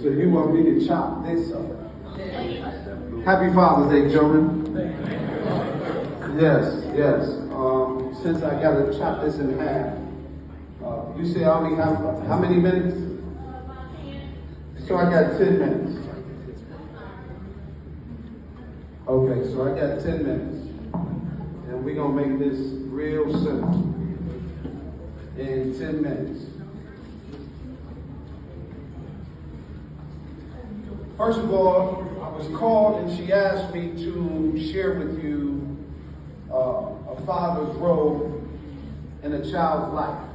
So you want me to chop this up? Happy Father's Day, children. Yes, yes. Since I got to chop this in half, you say I only have how many minutes? So I got 10 minutes. Okay, so I got 10 minutes. And we're going to make this real simple. In 10 minutes. First of all, I was called and she asked me to share with you a father's role in a child's life.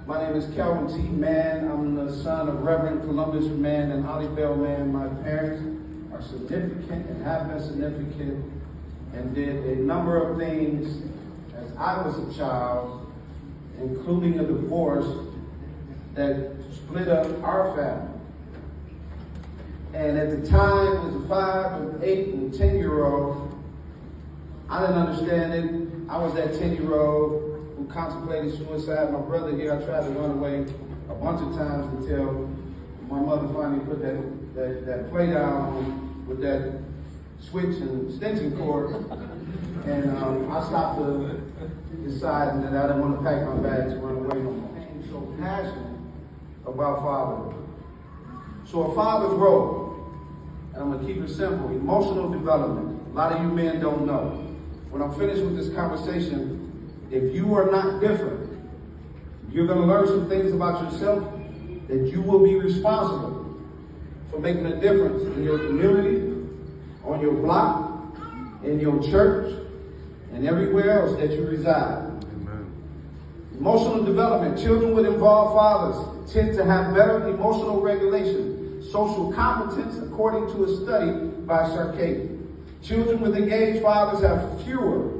My name is Calvin T. Mann. I'm the son of Reverend Columbus Mann and Holly Bell Mann. My parents are significant and have been significant and did a number of things as I was a child, including a divorce that split up our family. And at the time, as a 5, and 8, and 10-year-old, I didn't understand it. I was that 10-year-old who contemplated suicide. My brother here, I tried to run away a bunch of times until my mother finally put that play down with that switch and extension cord. And I stopped deciding that I didn't want to pack my bags and run away no more. I'm so passionate about fatherhood. So a father's role, and I'm going to keep it simple, emotional development. A lot of you men don't know. When I'm finished with this conversation, if you are not different, you're going to learn some things about yourself that you will be responsible for making a difference in your community, on your block, in your church, and everywhere else that you reside. Amen. Emotional development. Children with involved fathers tend to have better emotional regulation, social competence, according to a study by Sarkady. Children with engaged fathers have fewer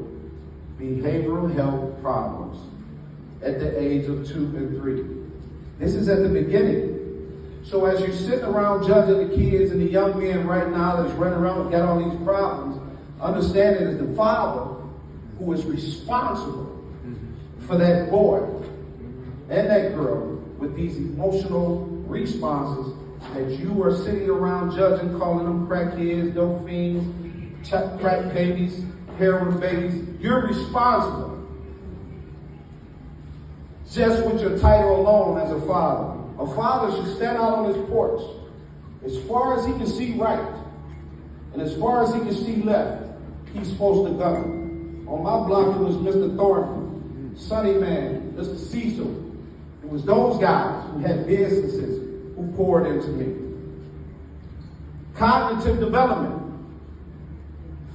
behavioral health problems at the age of 2 and 3. This is at the beginning. So as you're sitting around judging the kids and the young men right now that's running around and got all these problems, understand it is the father who is responsible for that boy and that girl with these emotional responses that you are sitting around judging, calling them crackheads, dope fiends, crack babies, heroin babies. You're responsible just with your title alone as a father. A father should stand out on his porch as far as he can see right and as far as he can see left. He's supposed to go. On my block, it was Mr. Thornton, Sonny Man, Mr. Cecil. It was those guys who had businesses who poured into me. Cognitive development.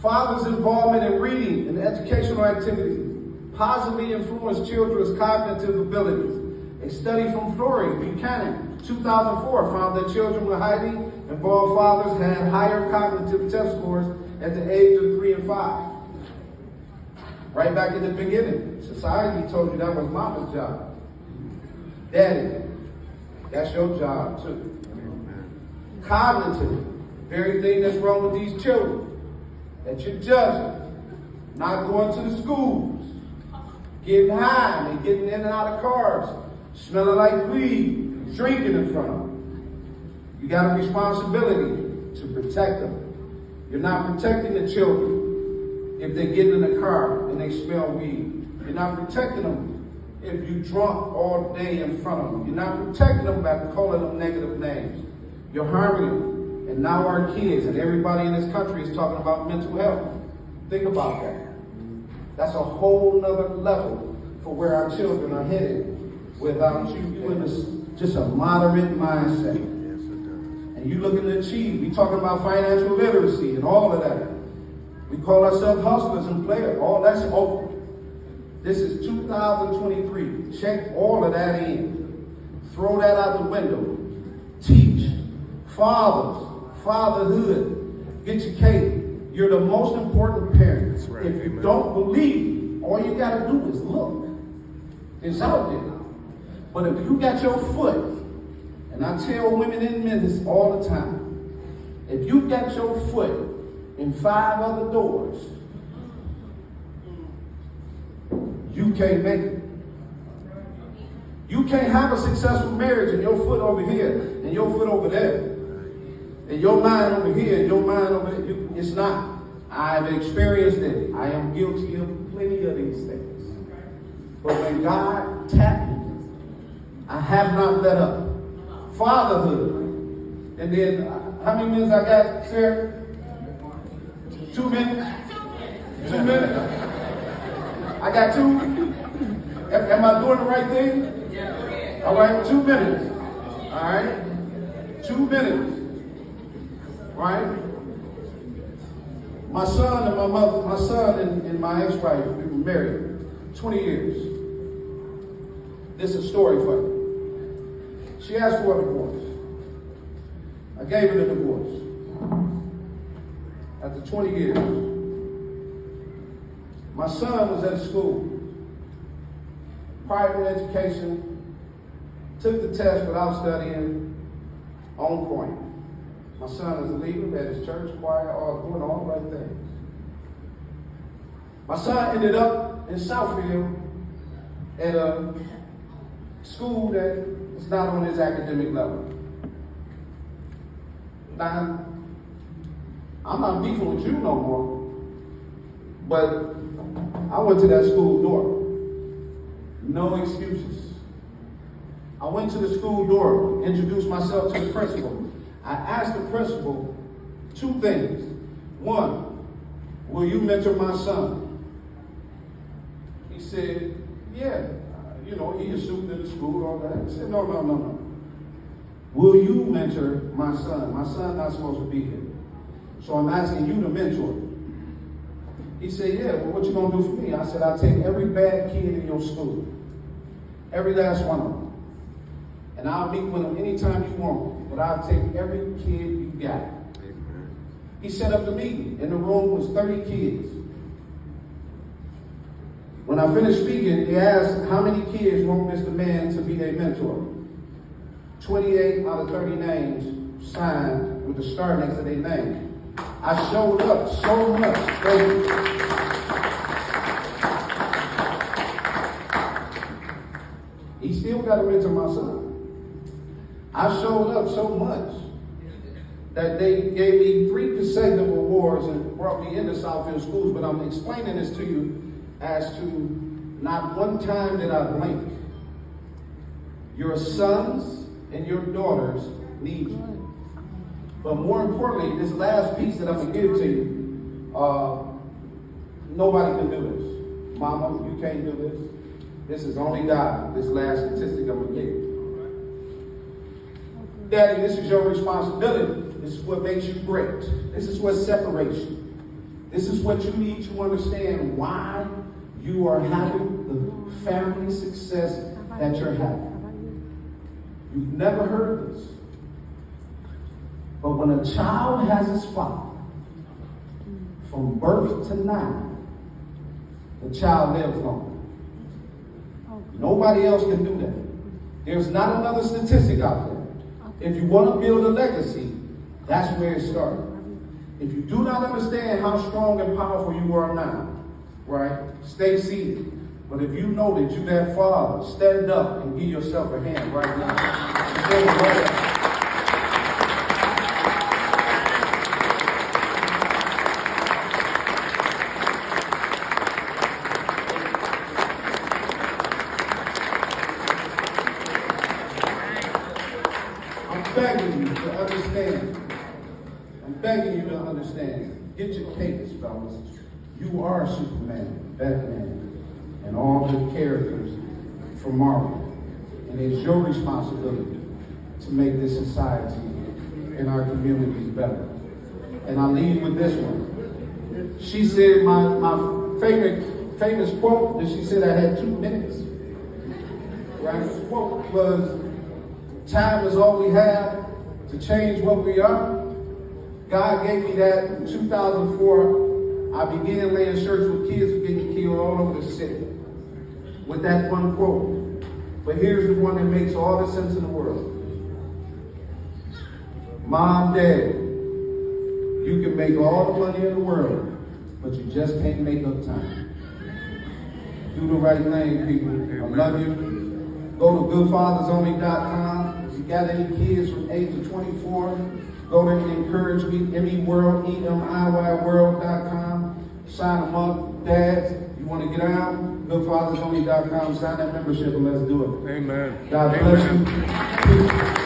Father's involvement in reading and educational activities positively influence children's cognitive abilities. A study from Flory Buchanan, 2004, found that children with highly involved fathers had higher cognitive test scores at the age of 3 and 5. Right back in the beginning, society told you that was mama's job. Daddy, that's your job too. Cognitive, very thing that's wrong with these children that you're judging, not going to the schools, getting high and getting in and out of cars, smelling like weed, drinking in front of them. You got a responsibility to protect them. You're not protecting the children if they get in the car and they smell weed. You're not protecting them if you drunk all day in front of them. You're not protecting them by calling them negative names. You're harming them. And now our kids and everybody in this country is talking about mental health. Think about that. That's a whole nother level for where our children are headed without you doing this, just a moderate mindset. And you looking to achieve. We talking about financial literacy and all of that. We call ourselves hustlers and players. All that's over. This is 2023. Check all of that in. Throw that out the window. Teach. Fathers. Fatherhood. Get your cake. You're the most important parent. Right, if you don't believe, all you got to do is look. It's out there. But if you got your foot, and I tell women and men this all the time, if you got your foot in 5 other doors, you can't make it. You can't have a successful marriage and your foot over here and your foot over there. And your mind over here and your mind over there. It's not. I've experienced it. I am guilty of plenty of these things. But when God tapped me, I have not let up. Fatherhood. And then, how many minutes I got, Sarah? 2 minutes? 2 minutes? I got 2? Am I doing the right thing? All right, 2 minutes. All right? 2 minutes. All right? My son and my mother, my son and my ex-wife, we were married 20 years. This is a story for you. She asked for a divorce. I gave her the divorce. After 20 years, my son was at school, private education, took the test without studying, on point. My son is a leader at his church, choir, all doing all the right things. My son ended up in Southfield at a school that is not on his academic level. Now, I'm not beefing with you no more, but I went to that school door. No excuses. I went to the school door, introduced myself to the principal. I asked the principal 2 things. 1, will you mentor my son? He said, yeah. He's a student in the school, all that. I said, no. Will you mentor my son? My son's not supposed to be here. So I'm asking you to mentor. He said, yeah, well, what you gonna do for me? I said, I'll take every bad kid in your school. Every last one of them. And I'll meet with them anytime you want. But I'll take every kid you got. He set up the meeting. In the room was 30 kids. When I finished speaking, he asked how many kids want Mr. Man to be their mentor. 28 out of 30 names signed with the star next to their name. I showed up so much. He still got to mentor my son. I showed up so much that they gave me 3 consecutive awards and brought me into Southfield schools, but I'm explaining this to you as to not one time did I blink. Your sons and your daughters need you. But more importantly, this last piece that I'm going to give to you, nobody can do this. Mama, you can't do this. This is only God, this last statistic I'm going to give you. Daddy, this is your responsibility. This is what makes you great. This is what separates you. This is what you need to understand why you are having the family success that you're having. You've never heard this. But when a child has his father, from birth to now, the child lives longer. Nobody else can do that. There's not another statistic out there. If you want to build a legacy, that's where it started. If you do not understand how strong and powerful you are now, right, stay seated. But if you know that you're that father, stand up and give yourself a hand right now. Stand right up. I'm begging you to understand. I'm begging you to understand. Get your cadence, fellas. You are Superman, Batman, and all the characters from Marvel. And it's your responsibility to make this society and our communities better. And I leave with this one. She said my famous quote that she said I had 2 minutes. Right? The quote was, time is all we have to change what we are. God gave me that in 2004. I began laying shirts with kids getting killed all over the city with that one quote. But here's the one that makes all the sense in the world. Mom, Dad, you can make all the money in the world, but you just can't make up time. Do the right thing, people. I love you. Go to goodfathersonly.com. If you got any kids from 8 to 24, go to Encourage Me, MEWorld, EMIYworld.com. Sign them up. Dads, you want to get out? Goodfathersonly.com. Sign that membership and let's do it. Amen. God bless you.